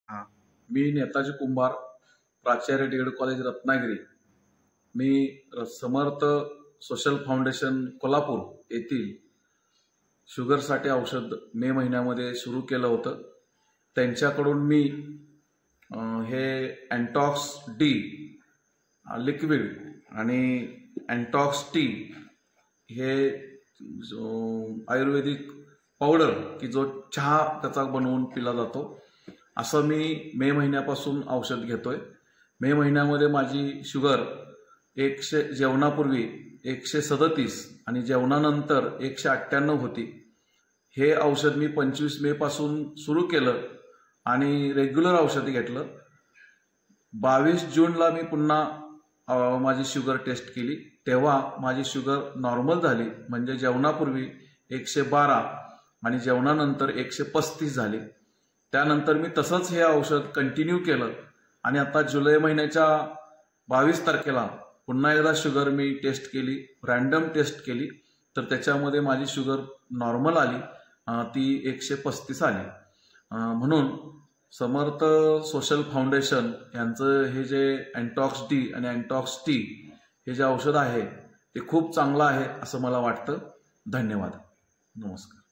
हा, मी नेताजी कुंभार, प्राचार्य डी.एड. कॉलेज रत्नागिरी. मी समर्थ social foundation Kolhapur येथील शुगरसाठी औषध मे महिन्यामध्ये सुरू केलं होतं. त्यांच्याकडून मी हे अँटॉक्स डी लिक्विड आणि अँटॉक्स टी हे आयुर्वेदिक पावडर की जो चहा त्याचा बनवून पिला जातो, असं मी मे महिन्यापासून औषध घेतोय. मे महिन्यामध्ये माझी शुगर जेवणापूर्वी 137 आणि जेवणानंतर 198 होती. हे औषध मी 25 मे पासून सुरू केलं आणि रेग्युलर औषध घेतलं. 22 जूनला मी पुन्हा माझी शुगर टेस्ट केली, तेव्हा माझी शुगर नॉर्मल झाली, म्हणजे जेवणापूर्वी 112 आणि जेवणानंतर 135 झाली. त्यानंतर मी तसंच हे औषध कंटिन्यू केलं आणि आता जुलै महिन्याच्या 22 तारखेला पुन्हा एकदा शुगर मी टेस्ट केली, रॅन्डम टेस्ट केली, तर त्याच्यामध्ये माझी शुगर नॉर्मल आली, ती 135 आली. म्हणून समर्थ सोशल फाउंडेशन यांचं हे जे अँटॉक्स डी आणि अँटॉक्स टी हे जे औषध आहे ते खूप चांगलं आहे असं मला वाटतं. धन्यवाद. नमस्कार.